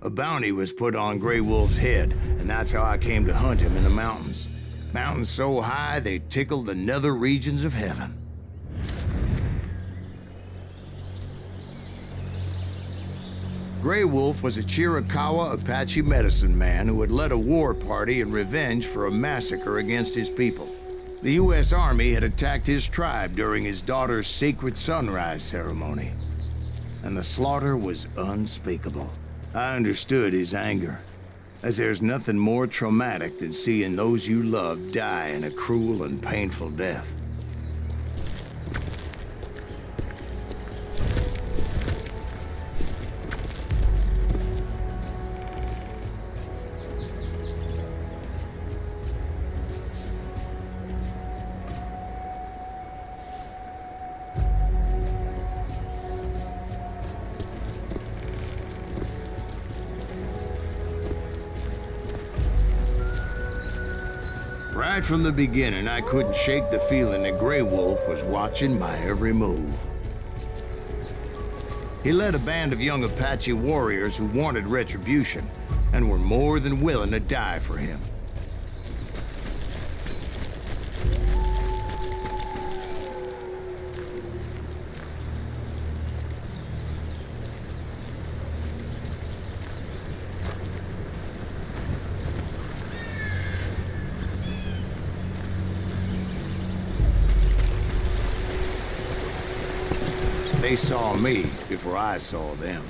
A bounty was put on Grey Wolf's head, and that's how I came to hunt him in the mountains. Mountains so high they tickled the nether regions of heaven. Grey Wolf was a Chiricahua Apache medicine man who had led a war party in revenge for a massacre against his people. The U.S. Army had attacked his tribe during his daughter's sacred sunrise ceremony, and the slaughter was unspeakable. I understood his anger, as there's nothing more traumatic than seeing those you love die in a cruel and painful death. Right from the beginning, I couldn't shake the feeling that Grey Wolf was watching my every move. He led a band of young Apache warriors who wanted retribution and were more than willing to die for him. They saw me before I saw them.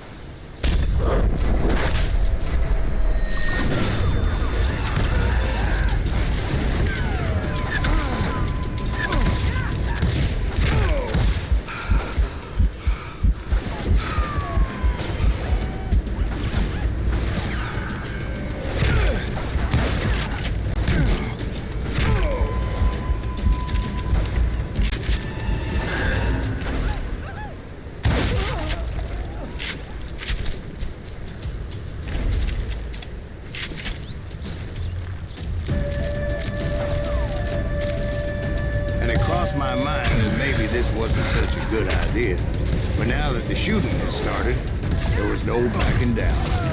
My mind that maybe this wasn't such a good idea. But now that the shooting had started, there was no backing down.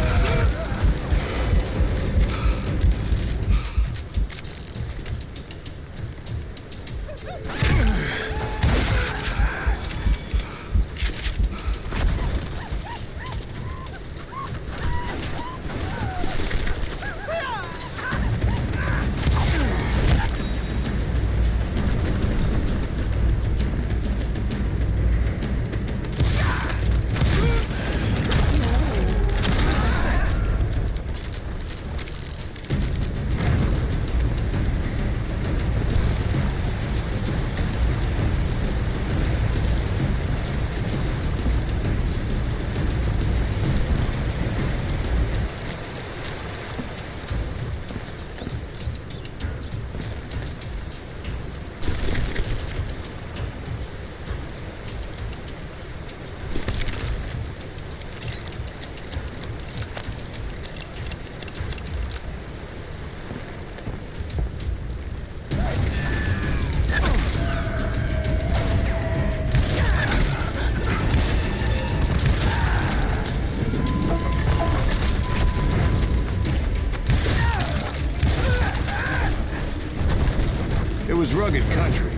It was rugged country,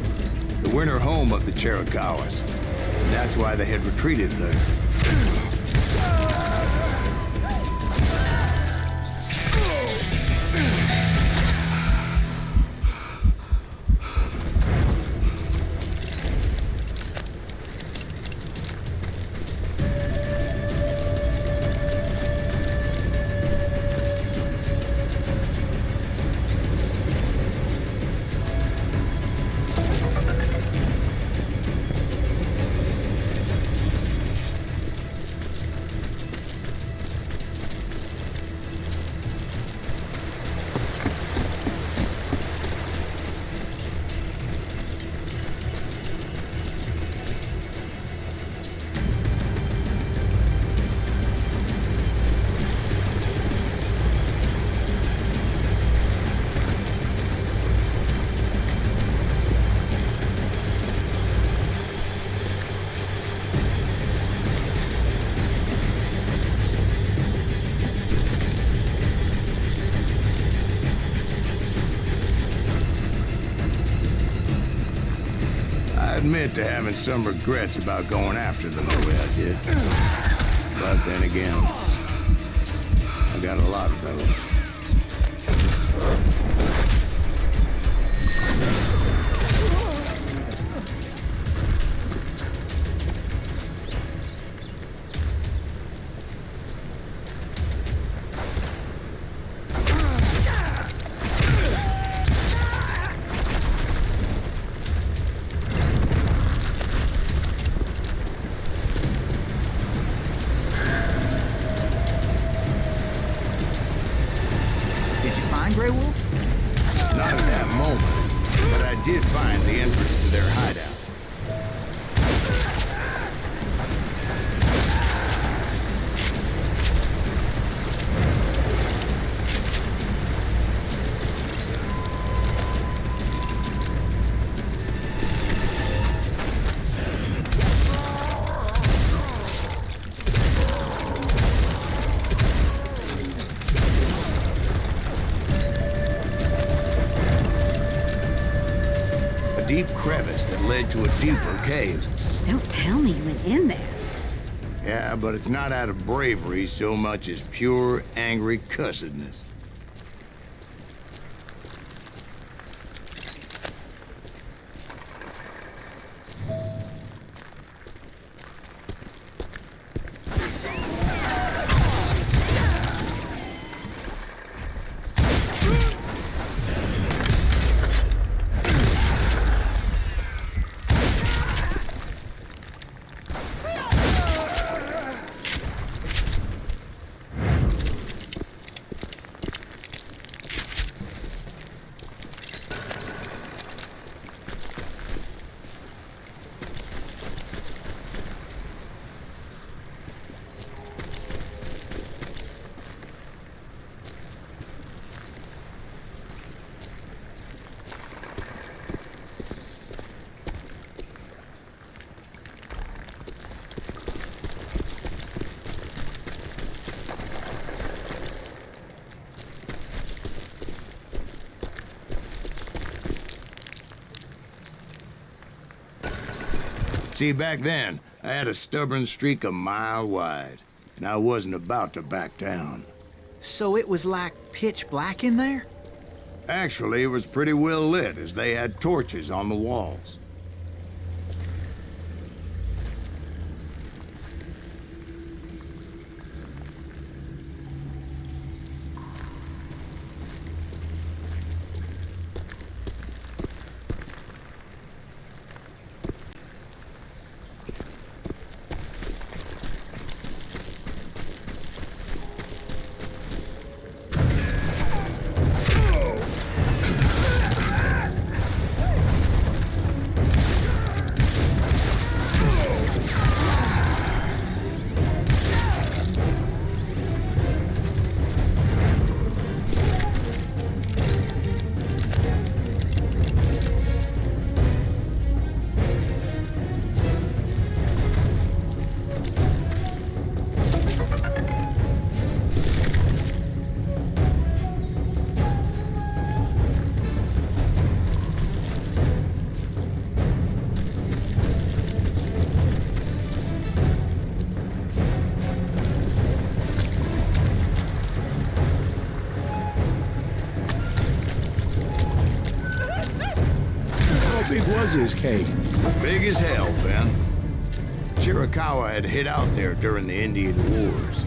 the winter home of the Chiricahuas, and that's why they had retreated there. admit to having some regrets about going after them the way I did. But then again, I got a lot of those. Grey Wolf? Not at that moment, but I did find the entrance to their hideout. Deep crevice that led to a deeper cave. Don't tell me you went in there. Yeah, but it's not out of bravery so much as pure, angry cussedness. See, back then, I had a stubborn streak a mile wide, and I wasn't about to back down. So it was like pitch black in there? Actually, it was pretty well lit, as they had torches on the walls. His cave. Big as hell, Ben. Chiricahua had hid out there during the Indian Wars.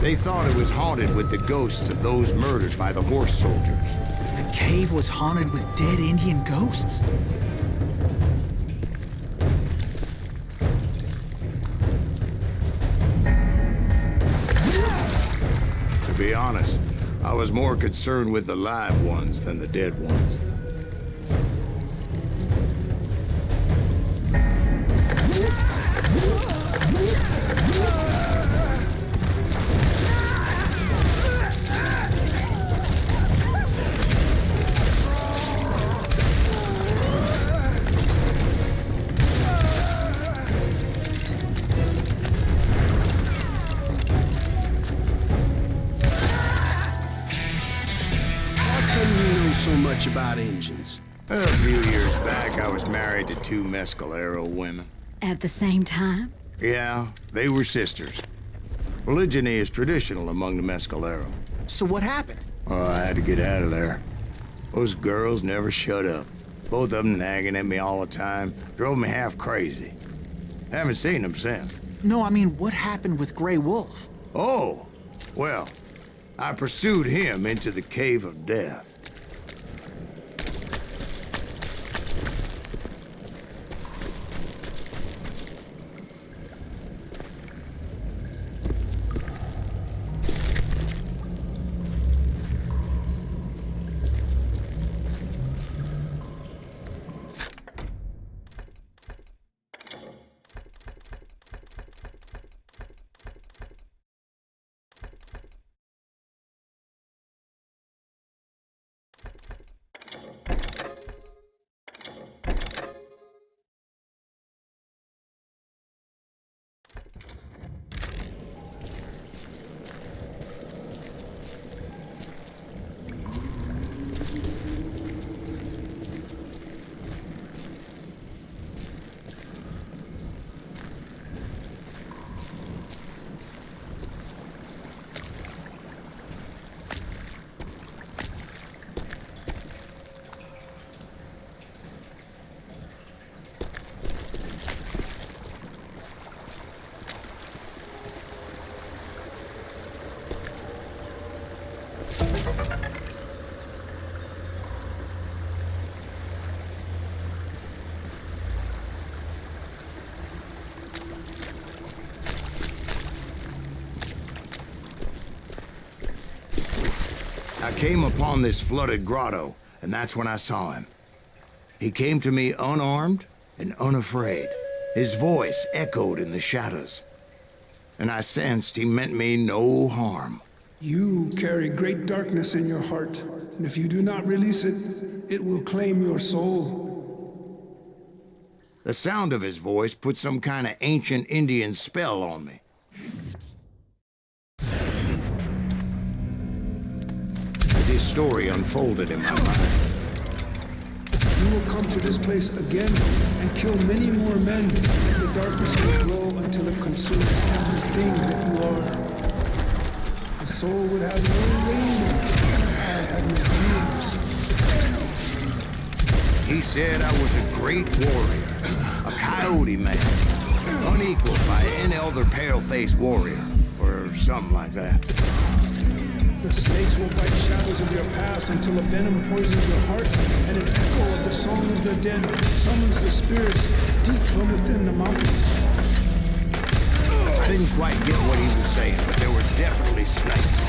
They thought it was haunted with the ghosts of those murdered by the horse soldiers. The cave was haunted with dead Indian ghosts? To be honest, I was more concerned with the live ones than the dead ones. much about engines? A few years back, I was married to two Mescalero women. At the same time? Yeah, they were sisters. Polygyny is traditional among the Mescalero. So what happened? Oh, I had to get out of there. Those girls never shut up. Both of them nagging at me all the time. Drove me half crazy. Haven't seen them since. No, I mean, what happened with Grey Wolf? Oh, well, I pursued him into the Cave of Death. I came upon this flooded grotto, and that's when I saw him. He came to me unarmed and unafraid. His voice echoed in the shadows, and I sensed he meant me no harm. You carry great darkness in your heart, and if you do not release it, it will claim your soul. The sound of his voice put some kind of ancient Indian spell on me. As his story unfolded in my mind, You will come to this place again and kill many more men, and the darkness will grow until it consumes everything that you are. The soul would have no rainbow, I had no dreams. he said I was a great warrior, a coyote man, unequaled by any other pale-faced warrior, or something like that. The snakes will bite shadows of your past until a venom poisons your heart, and an echo of the song of the dead summons the spirits deep from within the mountains. I didn't quite get what he was saying, but there was definitely snakes.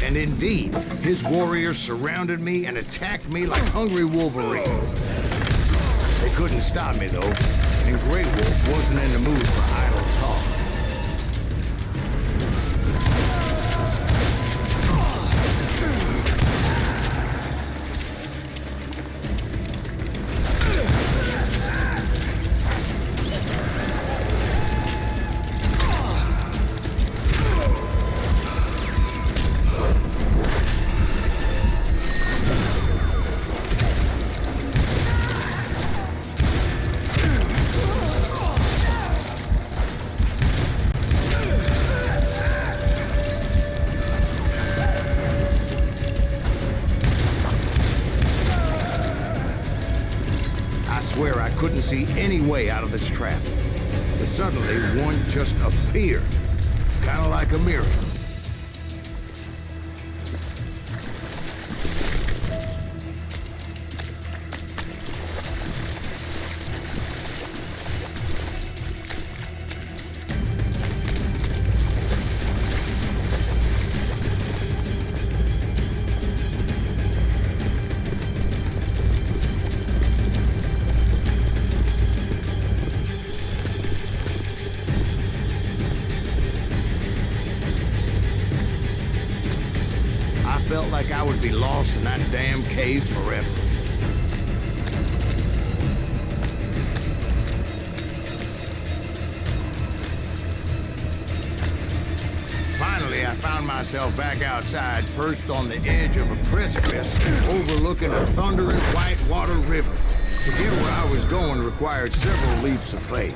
And indeed, his warriors surrounded me and attacked me like hungry wolverines. They couldn't stop me, though, and Grey Wolf wasn't in the mood for idle talk. I swear I couldn't see any way out of this trap. But suddenly, one just appeared. Kind of like a miracle. I felt like I would be lost in that damn cave forever. Finally, Finally, I found myself back outside, perched on the edge of a precipice overlooking a thundering whitewater river. To get where I was going required several leaps of faith,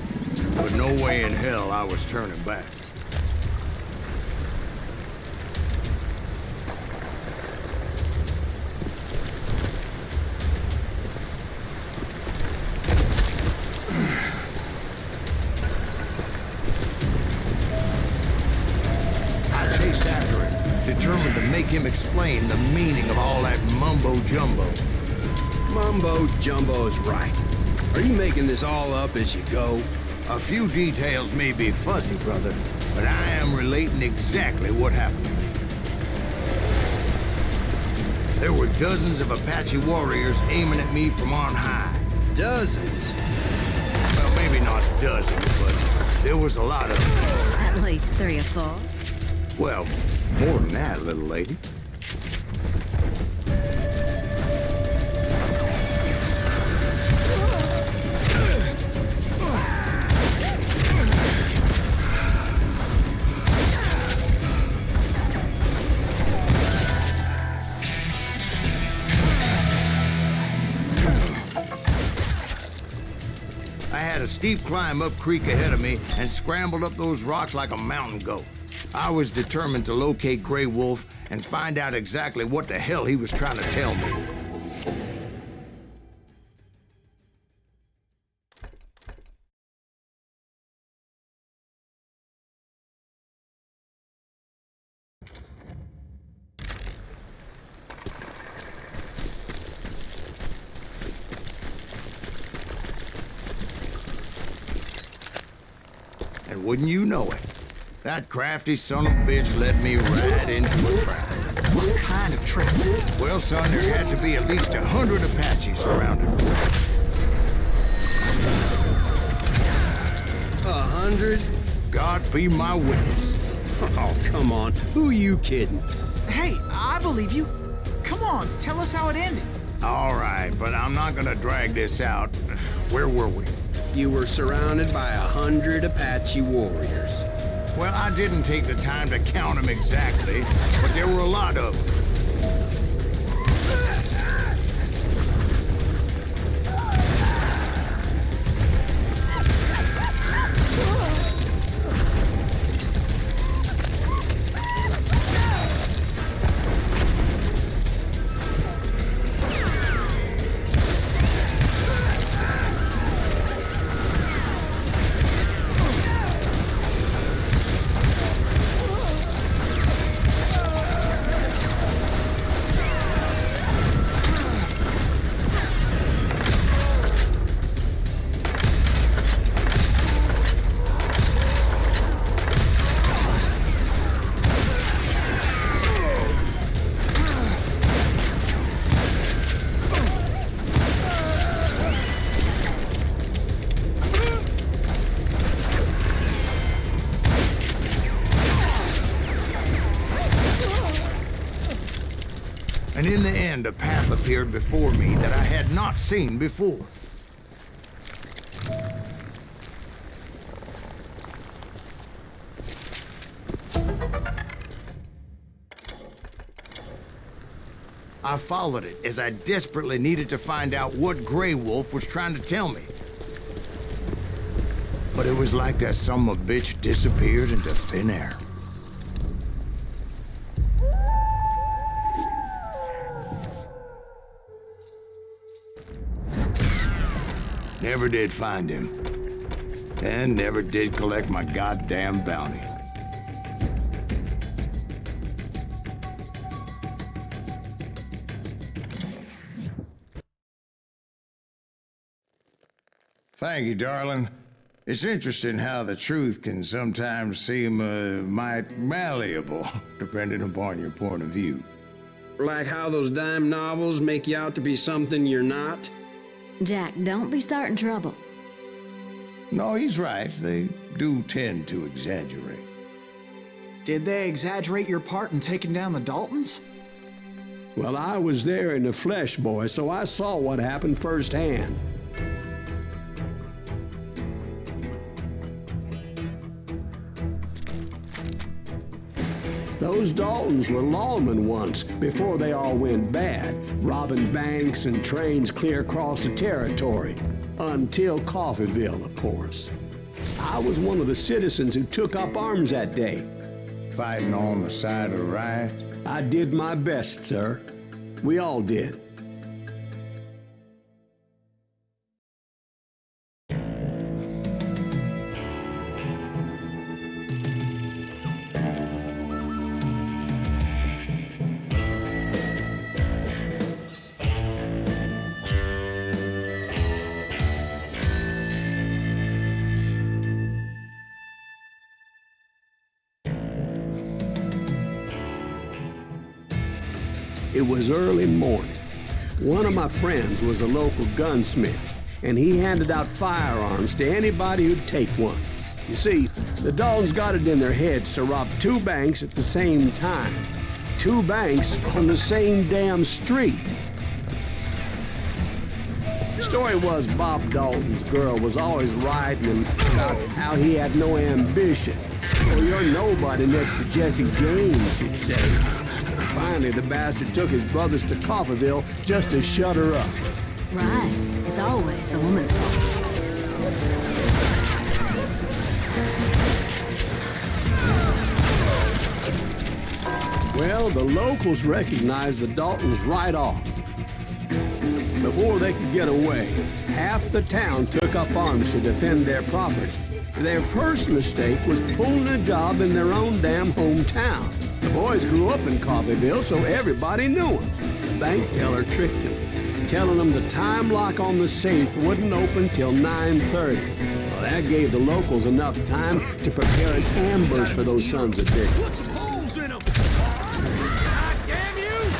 but no way in hell I was turning back. Determined to make him explain the meaning of all that mumbo-jumbo. Mumbo-jumbo's right. Are you making this all up as you go? A few details may be fuzzy, brother, but I am relating exactly what happened to me. There were dozens of Apache warriors aiming at me from on high. Dozens? Well, maybe not dozens, but there was a lot of them. At least 3 or 4. Well, more than that, little lady. I had a steep climb up creek ahead of me and scrambled up those rocks like a mountain goat. I was determined to locate Grey Wolf and find out exactly what the hell he was trying to tell me. And wouldn't you know it, that crafty son of a bitch led me right into a trap. What kind of trap? Well, son, there had to be at least 100 Apaches surrounding me. 100? God be my witness. Oh, come on. Who are you kidding? Hey, I believe you. Come on, tell us how it ended. All right, but I'm not gonna drag this out. Where were we? You were surrounded by 100 Apache warriors. Well, I didn't take the time to count them exactly, but there were a lot of them. And in the end, a path appeared before me that I had not seen before. I followed it as I desperately needed to find out what Grey Wolf was trying to tell me. But it was like that son of a bitch disappeared into thin air. Never did find him. And never did collect my goddamn bounty. Thank you, darling. It's interesting how the truth can sometimes seem, might malleable, depending upon your point of view. Like how those dime novels make you out to be something you're not? Jack, don't be starting trouble. No, he's right. They do tend to exaggerate. Did they exaggerate your part in taking down the Daltons? Well, I was there in the flesh, boy, so I saw what happened firsthand. Those Daltons were lawmen once, before they all went bad, robbing banks and trains clear across the territory. Until Coffeeville, of course. I was one of the citizens who took up arms that day. Fighting on the side of right? I did my best, sir. We all did. It was early morning. One of my friends was a local gunsmith, and he handed out firearms to anybody who'd take one. You see, the Daltons got it in their heads to rob 2 banks at the same time. 2 banks on the same damn street. The story was Bob Dalton's girl was always writing him about how he had no ambition. Well, you're nobody next to Jesse James, she'd say. Finally, the bastard took his brothers to Coffeeville just to shut her up. Right. It's always the woman's fault. Well, the locals recognized the Daltons right off. Before they could get away, half the town took up arms to defend their property. Their first mistake was pulling a job in their own damn hometown. The boys grew up in Coffeeville, so everybody knew them. The bank teller tricked them, telling them the time lock on the safe wouldn't open till 9:30. Well, that gave the locals enough time to prepare an ambush for those sons of bitches. Put some holes in them! God damn you!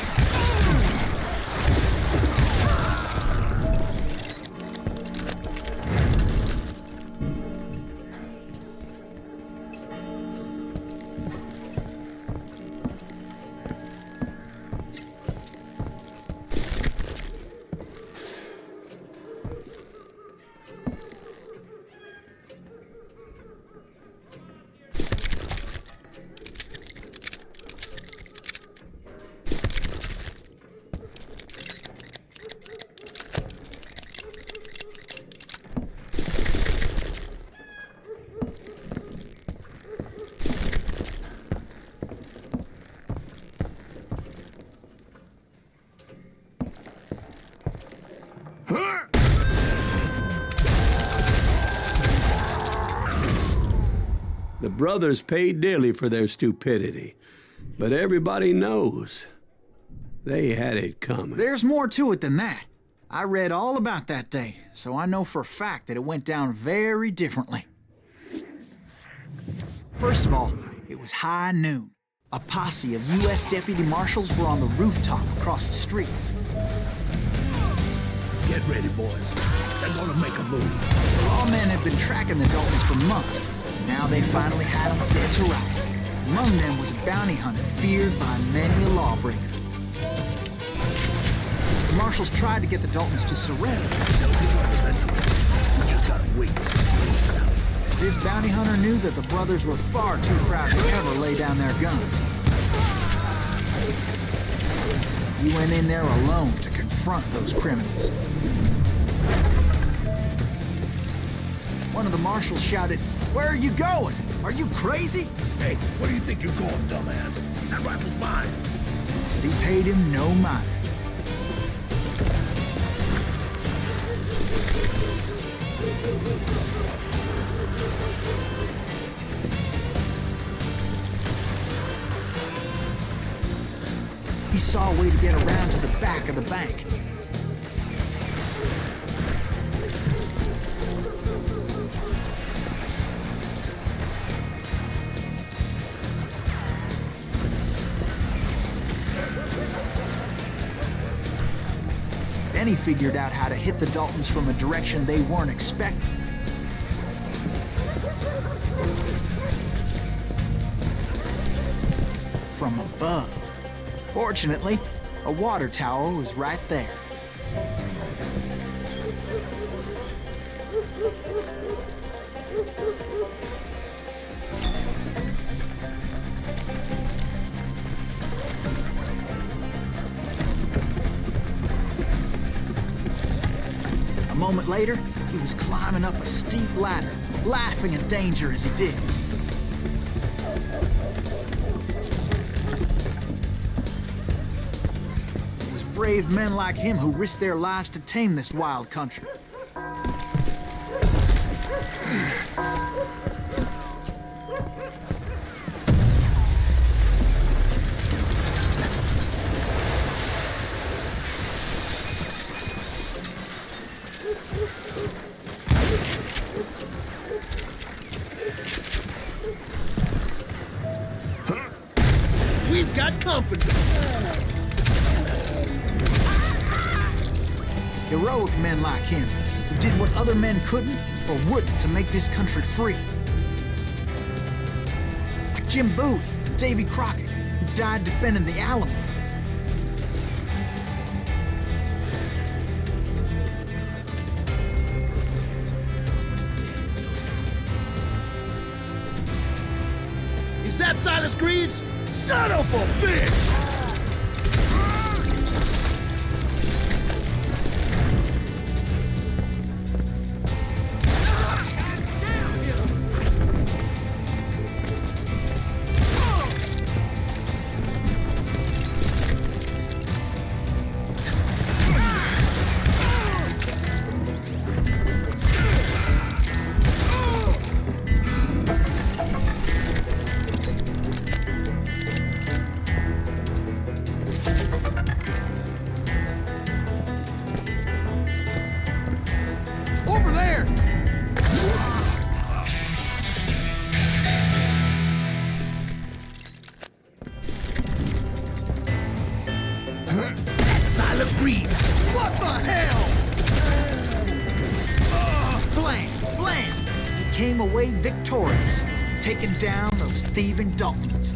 The brothers paid dearly for their stupidity, but everybody knows they had it coming. There's more to it than that. I read all about that day, so I know for a fact that it went down very differently. First of all, it was high noon. A posse of U.S. deputy marshals were on the rooftop across the street. Get ready, boys. They're gonna make a move. The lawmen had been tracking the Daltons for months. Now they finally had them dead to rights. Among them was a bounty hunter feared by many a lawbreaker. The marshals tried to get the Daltons to surrender. They'll give up eventually. We just gotta wait and see what goes down. This bounty hunter knew that the brothers were far too proud to ever lay down their guns. He went in there alone to confront those criminals. One of the marshals shouted, "Where are you going? Are you crazy?" Hey, where do you think you're going, dumbass? That rifle's mine. But he paid him no mind. He saw a way to get around to the back of the bank. Then he figured out how to hit the Daltons from a direction they weren't expecting. From above. Fortunately, a water tower was right there. moment later, he was climbing up a steep ladder, laughing at danger as he did. It was brave men like him who risked their lives to tame this wild country. We've got company. Heroic men like him, who did what other men couldn't or wouldn't to make this country free. Like Jim Bowie and Davy Crockett, who died defending the Alamo. Is that Silas Greaves? Son of a bitch! Over there! That's Silas Greaves! What the hell? Blam! He came away victorious, taking down those thieving Daltons.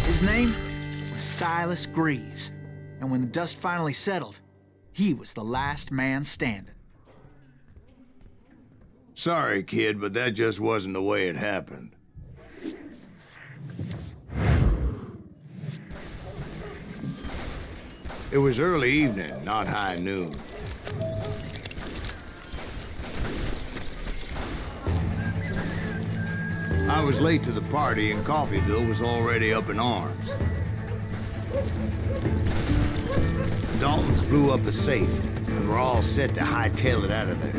His name was Silas Greaves, and when the dust finally settled, he was the last man standing. Sorry, kid, but that just wasn't the way it happened. It was early evening, not high noon. I was late to the party and Coffeyville was already up in arms. Daltons blew up a safe and were all set to hightail it out of there.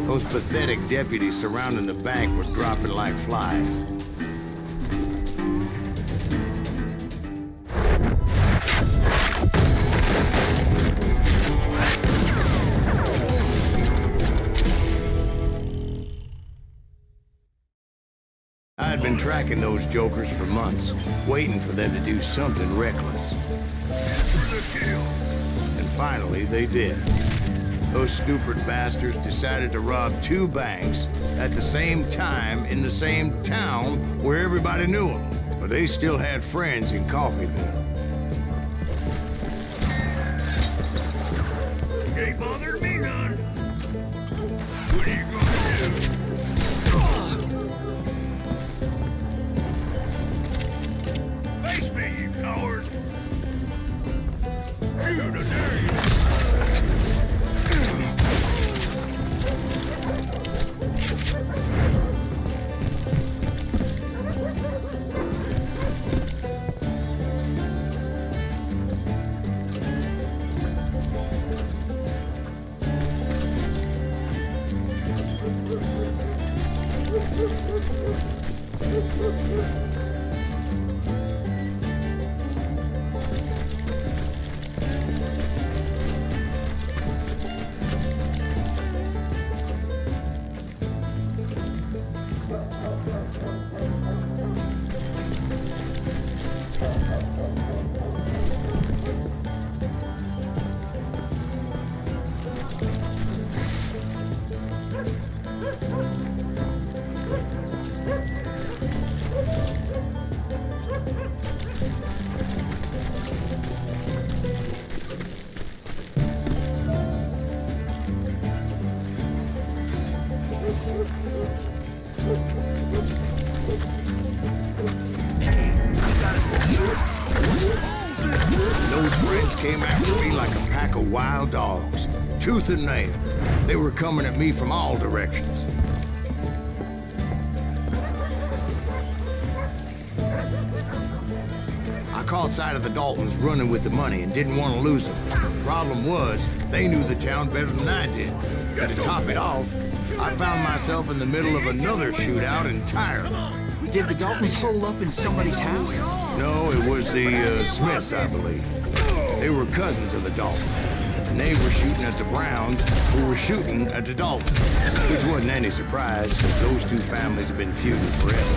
Those pathetic deputies surrounding the bank were dropping like flies. I had been tracking those jokers for months, waiting for them to do something reckless. And finally, they did. Those stupid bastards decided to rob two banks at the same time in the same town where everybody knew them. But they still had friends in Coffeyville. Ain't bothered me none. What are you gonna do? Face me, you coward! Shoot, I dare you! came after me like a pack of wild dogs, tooth and nail. They were coming at me from all directions. I caught sight of the Daltons running with the money and didn't want to lose them. Problem was, they knew the town better than I did. To top it off, I found myself in the middle of another shootout entirely. Did the Daltons hole up in somebody's house? No, it was the Smiths, I believe. They were cousins of the Daltons, and they were shooting at the Browns, who were shooting at the Daltons, which wasn't any surprise, because those two families have been feuding forever.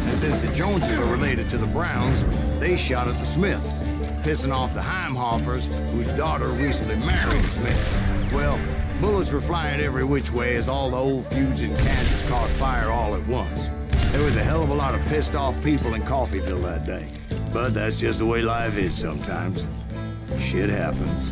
And since the Joneses are related to the Browns, they shot at the Smiths, pissing off the Heimhoffers, whose daughter recently married a Smith. Well, bullets were flying every which way as all the old feuds in Kansas caught fire all at once. There was a hell of a lot of pissed off people in Coffeyville that day. But that's just the way life is sometimes. Shit happens.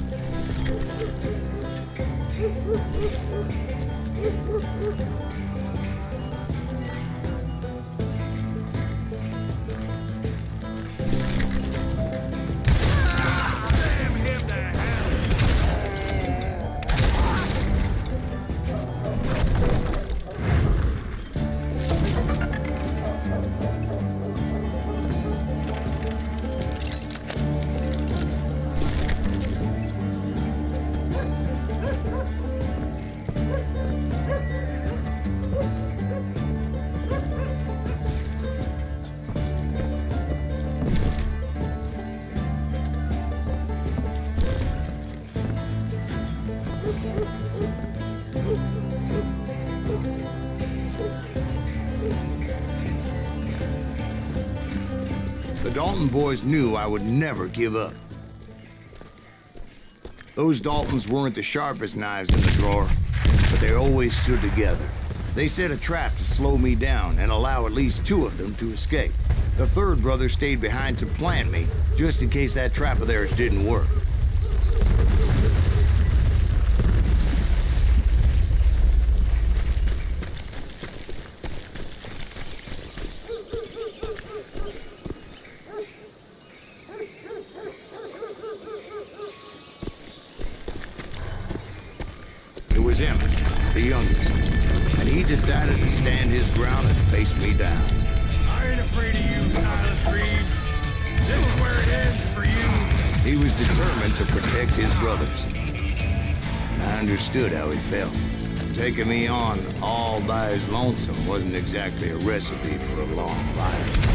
The Dalton boys knew I would never give up. Those Daltons weren't the sharpest knives in the drawer, but they always stood together. They set a trap to slow me down and allow at least two of them to escape. The third brother stayed behind to plant me, just in case that trap of theirs didn't work. It was Emmett, the youngest, and he decided to stand his ground and face me down. I ain't afraid of you, Silas Greaves. This is where it ends for you. He was determined to protect his brothers. I understood how he felt. Taking me on all by his lonesome wasn't exactly a recipe for a long life.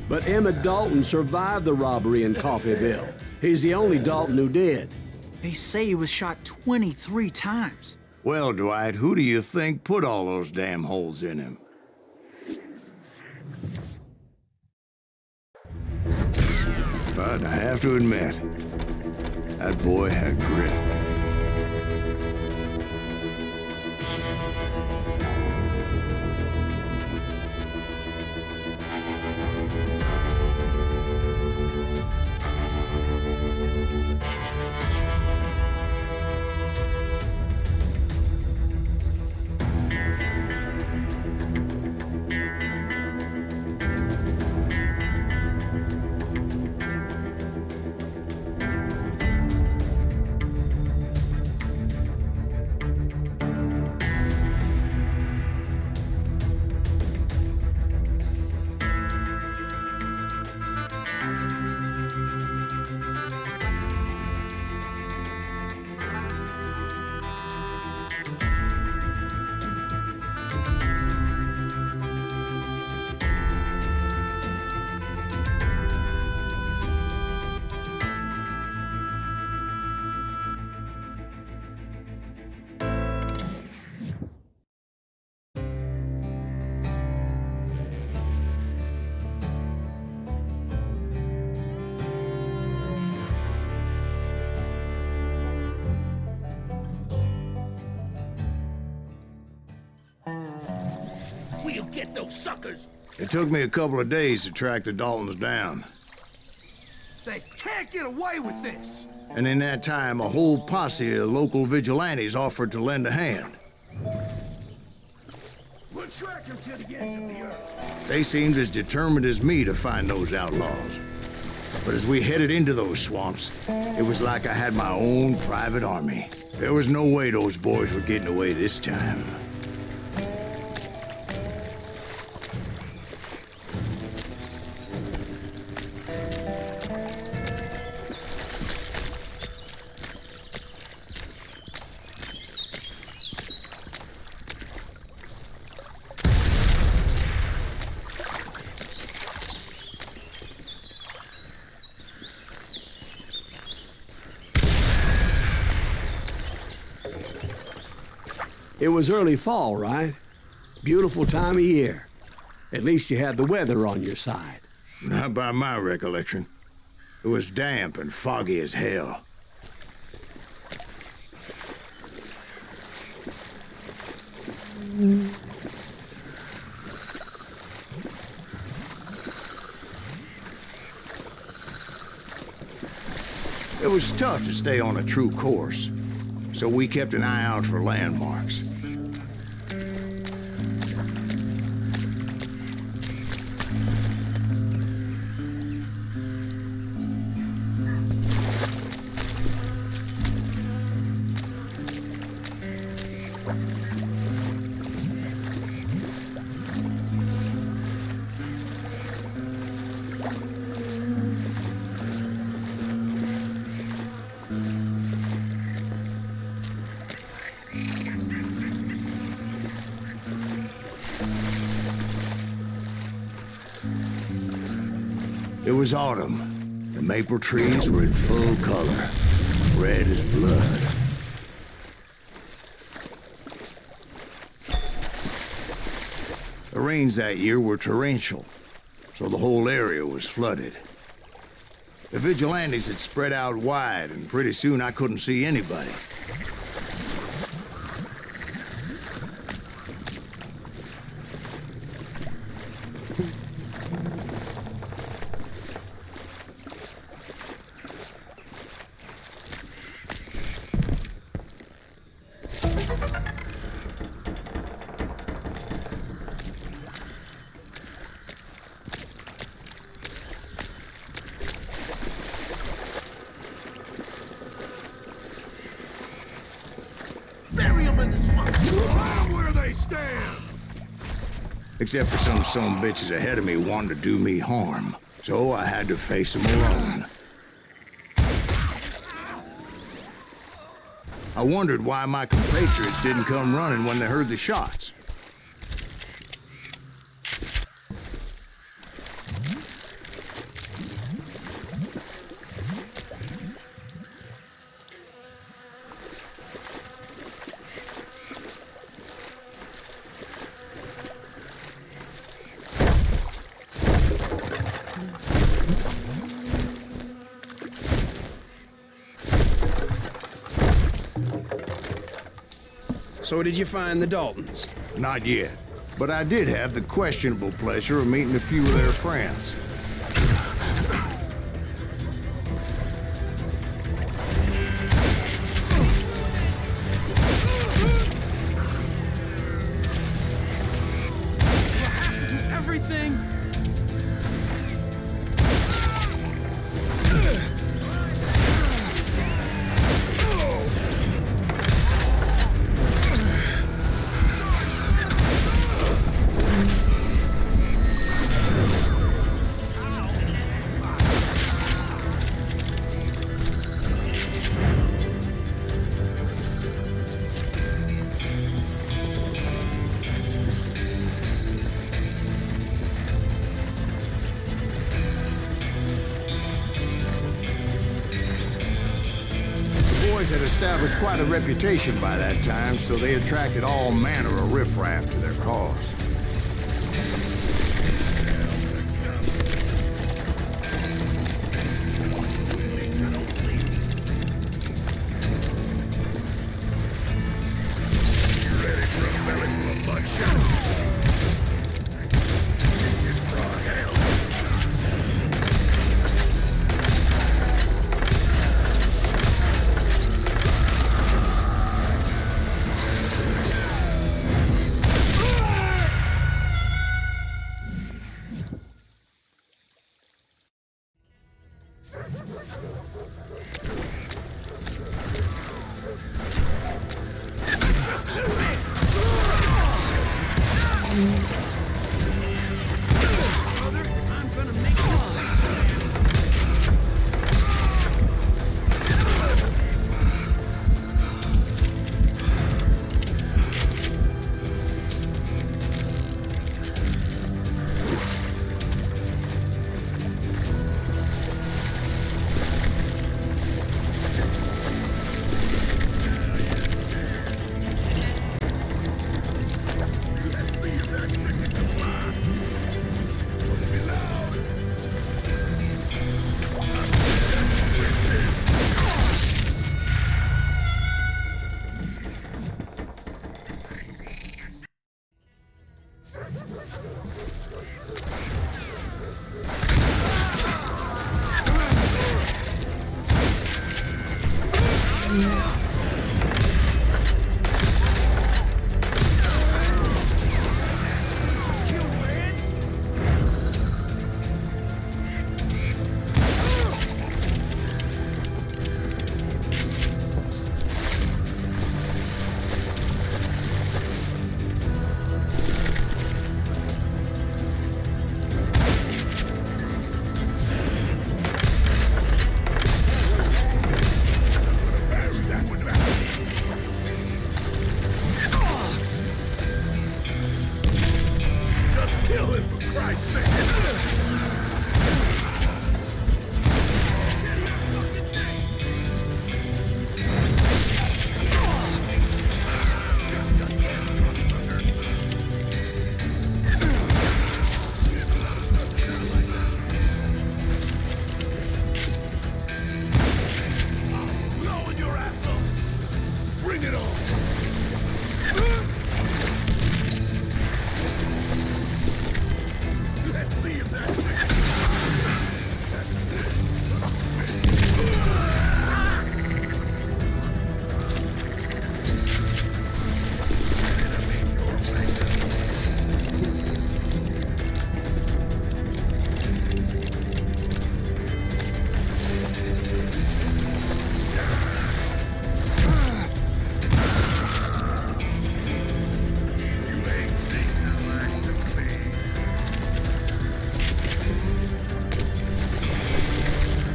But Emmett Dalton survived the robbery in Coffeyville. He's the only Dalton who did. They say he was shot 23 times. Well, Dwight, who do you think put all those damn holes in him? But I have to admit, that boy had grit. We'll get those suckers. It took me a couple of days to track the Daltons down. They can't get away with this. And in that time, a whole posse of local vigilantes offered to lend a hand. We'll track them to the ends of the earth. They seemed as determined as me to find those outlaws. But as we headed into those swamps, it was like I had my own private army. There was no way those boys were getting away this time. It was early fall, right? Beautiful time of year. At least you had the weather on your side. Not by my recollection. It was damp and foggy as hell. It was tough to stay on a true course, so we kept an eye out for landmarks. It was autumn. The maple trees were in full color, red as blood. The rains that year were torrential, so the whole area was flooded. The vigilantes had spread out wide, and pretty soon I couldn't see anybody. Bury them in the swamp. Right where they stand. Except for some bitches ahead of me wanting to do me harm. So I had to face them alone. I wondered why my compatriots didn't come running when they heard the shots. So did you find the Daltons? Not yet, but I did have the questionable pleasure of meeting a few of their friends. Everything. Had established quite a reputation by that time, so they attracted all manner of riffraff to their cause. Ready for a belly full of buckshot?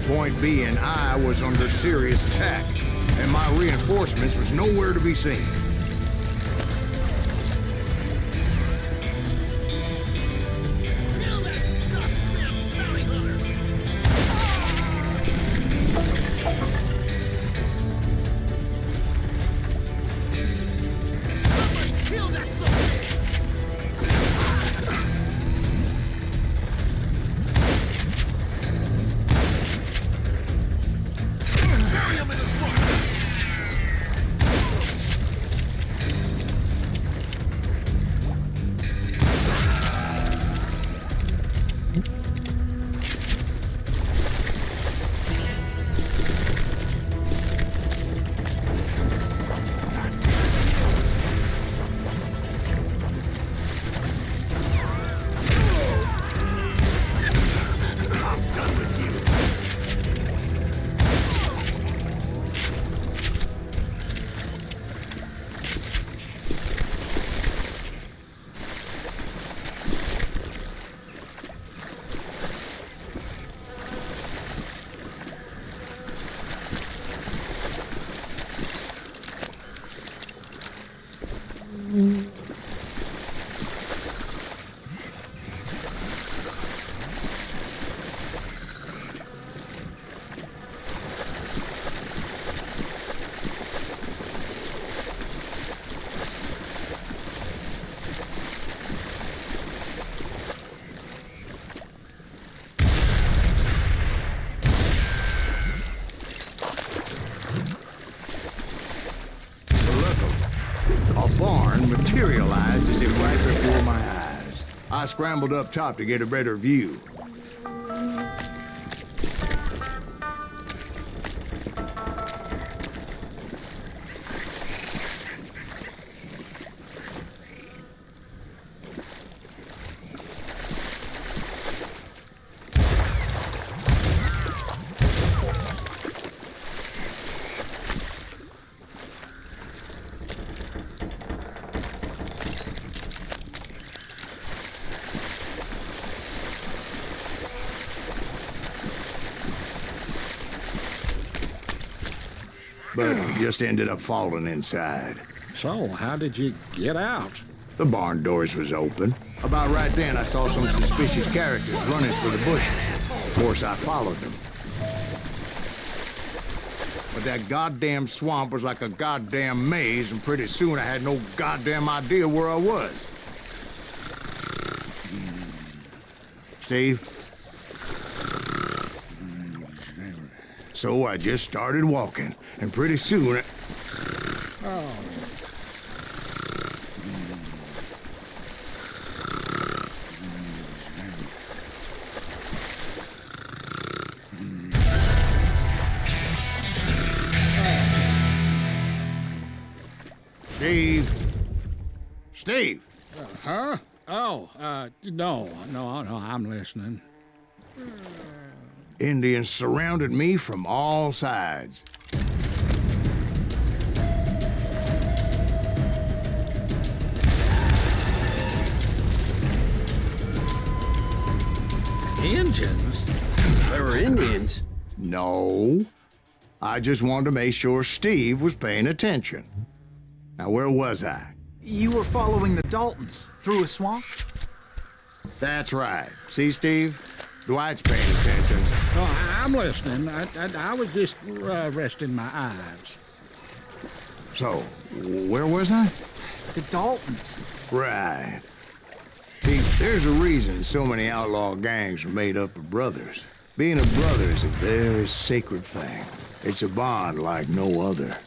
Point being, I was under serious attack, and my reinforcements was nowhere to be seen. Materialized as if right before my eyes. I scrambled up top to get a better view. but just ended up falling inside. So, how did you get out? The barn doors was open. About right then, I saw some suspicious characters running through the bushes. Of course, I followed them. But that goddamn swamp was like a goddamn maze, and pretty soon I had no goddamn idea where I was. Steve? So I just started walking, and pretty soon... Steve? Steve? Huh? Oh, no, I'm listening. Indians surrounded me from all sides. Indians? There were Indians. No. I just wanted to make sure Steve was paying attention. Now, where was I? You were following the Daltons through a swamp? That's right. See, Steve? Dwight's paying attention. Oh, I'm listening. I was just resting my eyes. So, where was I? The Daltons. Right. See, there's a reason so many outlaw gangs are made up of brothers. Being a brother is a very sacred thing. It's a bond like no other.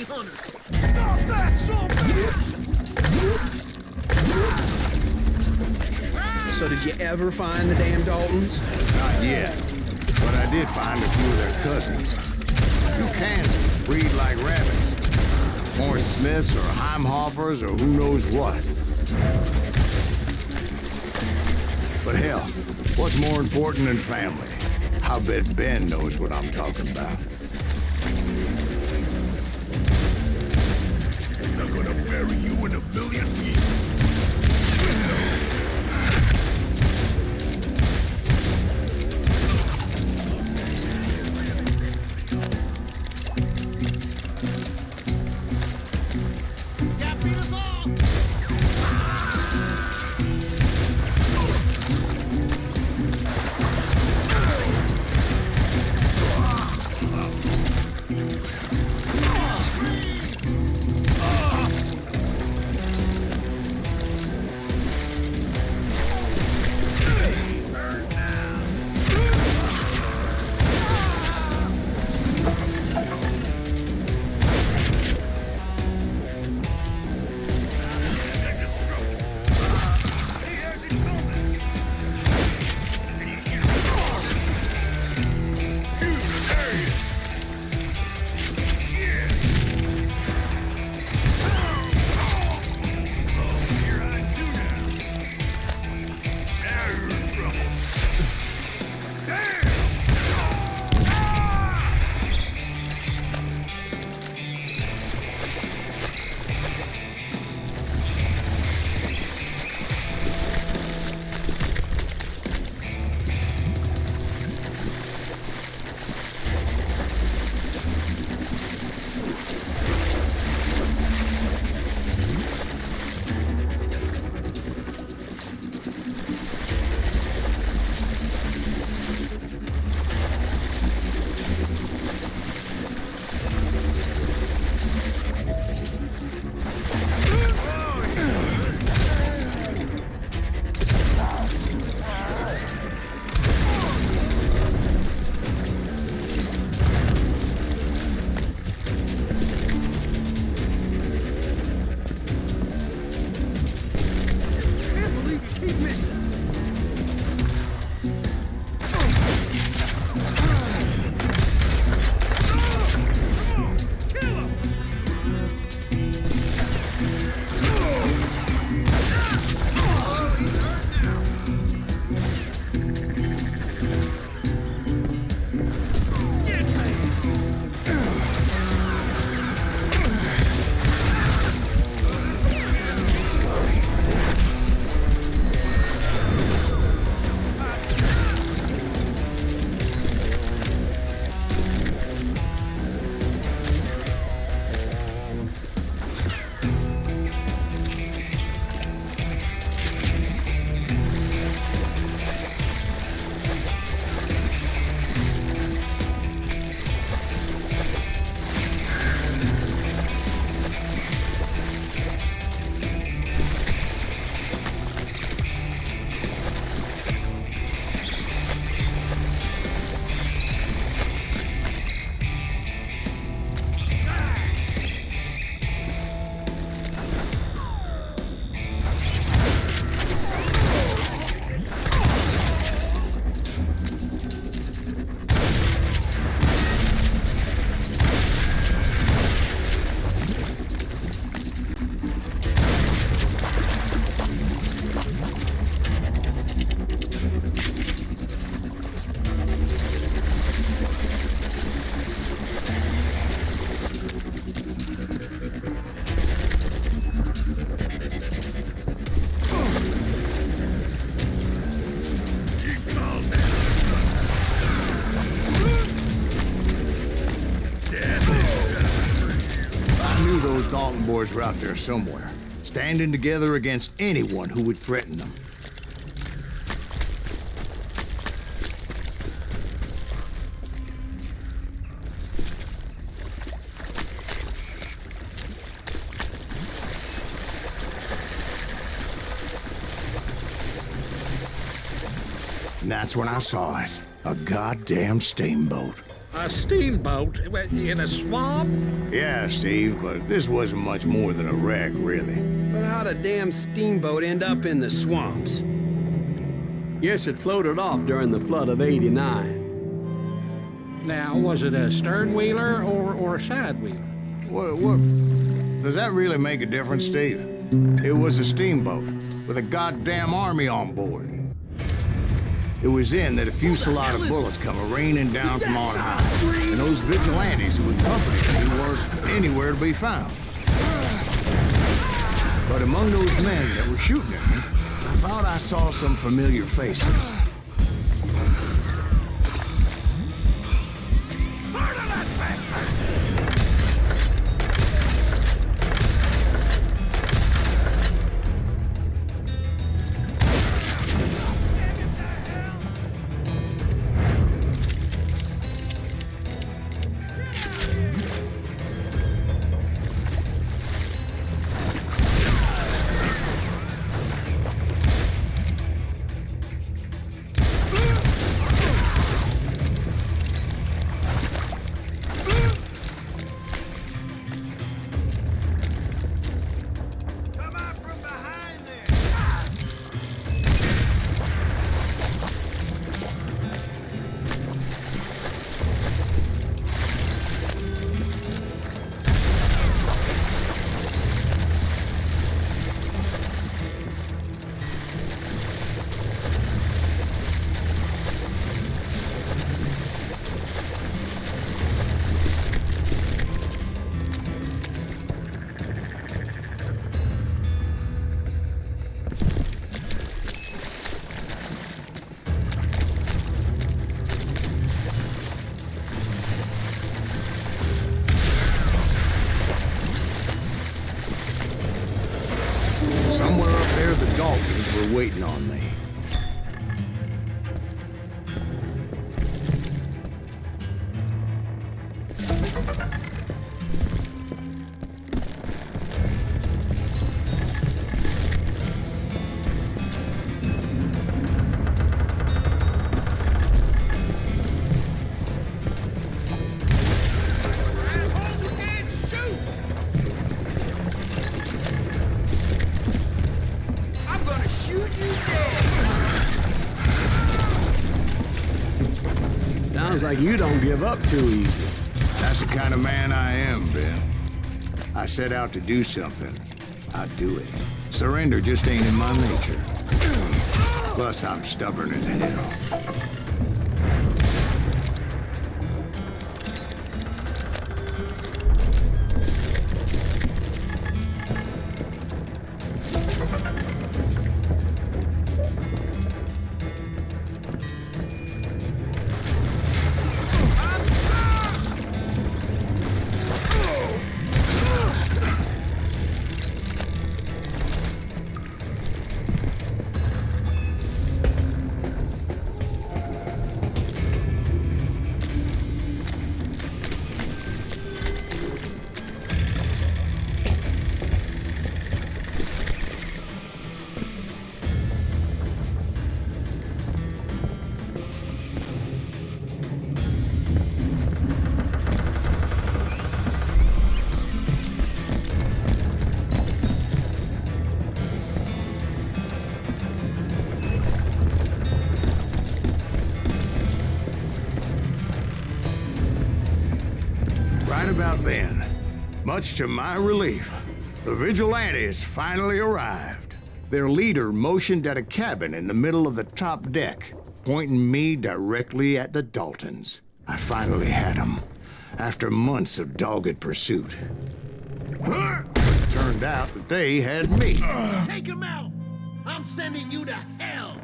Stop that, son bitch! So did you ever find the damn Daltons? Not yet. But I did find a few of their cousins. Two Kansans breed like rabbits. More Smiths or Heimhoffers or who knows what. But hell, what's more important than family? I bet Ben knows what I'm talking about. I'm gonna bury you in a billion feet. boys were out there somewhere, standing together against anyone who would threaten them. And that's when I saw it. A goddamn steamboat. A steamboat? In a swamp? Yeah, Steve, but this wasn't much more than a wreck, really. But how'd a damn steamboat end up in the swamps? Guess it floated off during the flood of '89. Now, was it a stern wheeler or a side wheeler? What? Does that really make a difference, Steve? It was a steamboat with a goddamn army on board. It was then that a fusillade of bullets come raining down from on high, and those vigilantes who accompanied me weren't anywhere to be found. But among those men that were shooting at me, I thought I saw some familiar faces. Somewhere up there, the Daltons were waiting on me. Sounds like you don't give up too easy. That's the kind of man I am, Ben. I set out to do something. I do it. Surrender just ain't in my nature. Plus, I'm stubborn as hell. Right about then, much to my relief, the vigilantes finally arrived. Their leader motioned at a cabin in the middle of the top deck, pointing me directly at the Daltons. I finally had them, after months of dogged pursuit. It turned out that they had me. Take him out! I'm sending you to hell!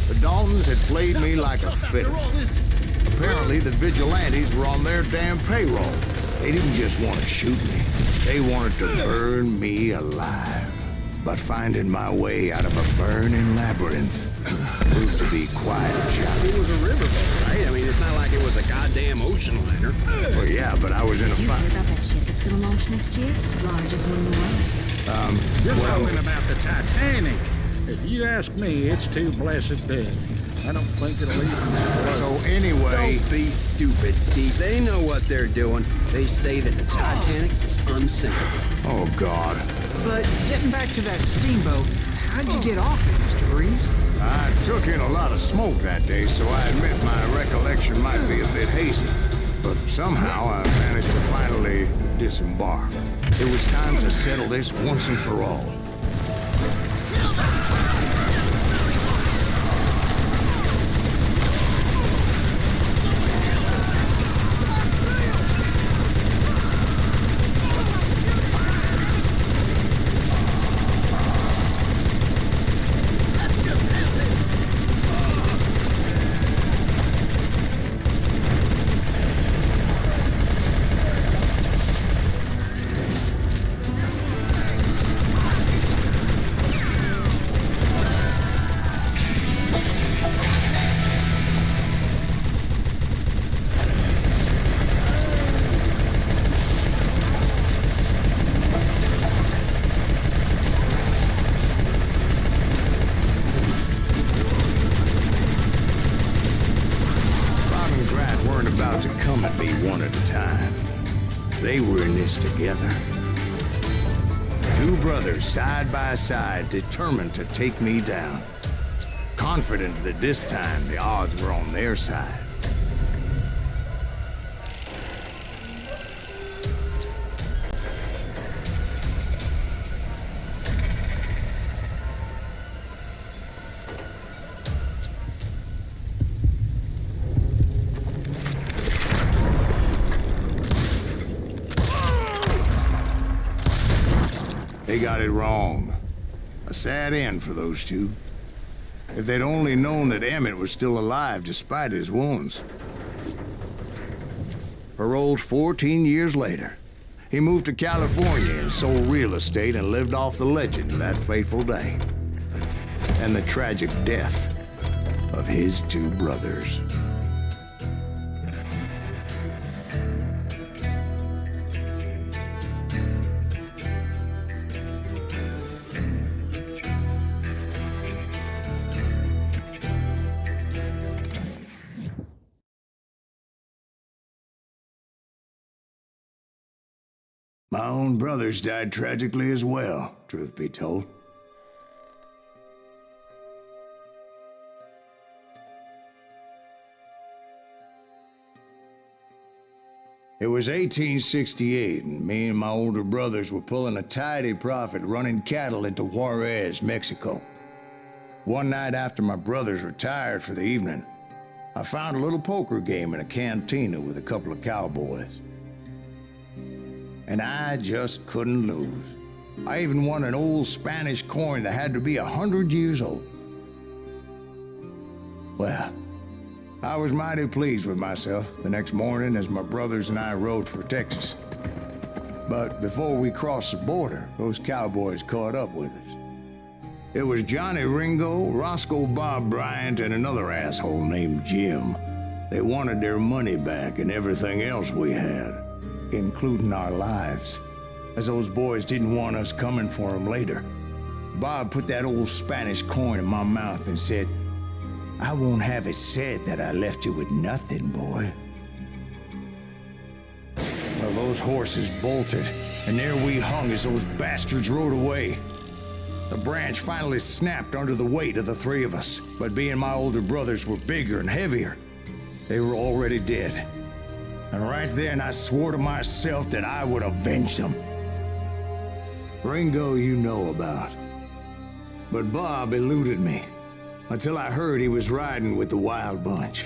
The Daltons had played me like a fiddle. After all, is it? Apparently, the vigilantes were on their damn payroll. They didn't just want to shoot me. They wanted to burn me alive. But finding my way out of a burning labyrinth proved to be quite a challenge. It was a riverboat, right? I mean, it's not like it was a goddamn ocean liner. Well, yeah, but I was in a Did you fight. hear about that ship that's gonna launch next year? Largest one in the world. You're talking about the Titanic. If you ask me, it's too blessed big. I don't think it'll even... So anyway, Don't be stupid, Steve. They know what they're doing. They say that the Titanic is unsinkable. oh God. But getting back to that steamboat, how'd you get off it, Mr. Breeze? I took in a lot of smoke that day, so I admit my recollection might be a bit hazy. But somehow I managed to finally disembark. It was time to settle this once and for all. One at a time. They were in this together. Two brothers side by side, determined to take me down. Confident that this time the odds were on their side. They got it wrong. A sad end for those two. If they'd only known that Emmett was still alive despite his wounds. Paroled 14 years later, he moved to California and sold real estate and lived off the legend of that fateful day. And the tragic death of his two brothers. My own brothers died tragically as well, truth be told. It was 1868, and me and my older brothers were pulling a tidy profit running cattle into Juarez, Mexico. One night after my brothers retired for the evening, I found a little poker game in a cantina with a couple of cowboys. And I just couldn't lose. I even won an old Spanish coin that had to be 100 years old. Well, I was mighty pleased with myself the next morning as my brothers and I rode for Texas. But before we crossed the border, those cowboys caught up with us. It was Johnny Ringo, Roscoe Bob Bryant, and another asshole named Jim. They wanted their money back and everything else we had, including our lives, as those boys didn't want us coming for them later. Bob put that old Spanish coin in my mouth and said, "I won't have it said that I left you with nothing, boy." Well, those horses bolted, and there we hung as those bastards rode away. The branch finally snapped under the weight of the three of us, but being my older brothers were bigger and heavier, they were already dead. And right then I swore to myself that I would avenge them. Ringo you know about. But Bob eluded me, until I heard he was riding with the Wild Bunch.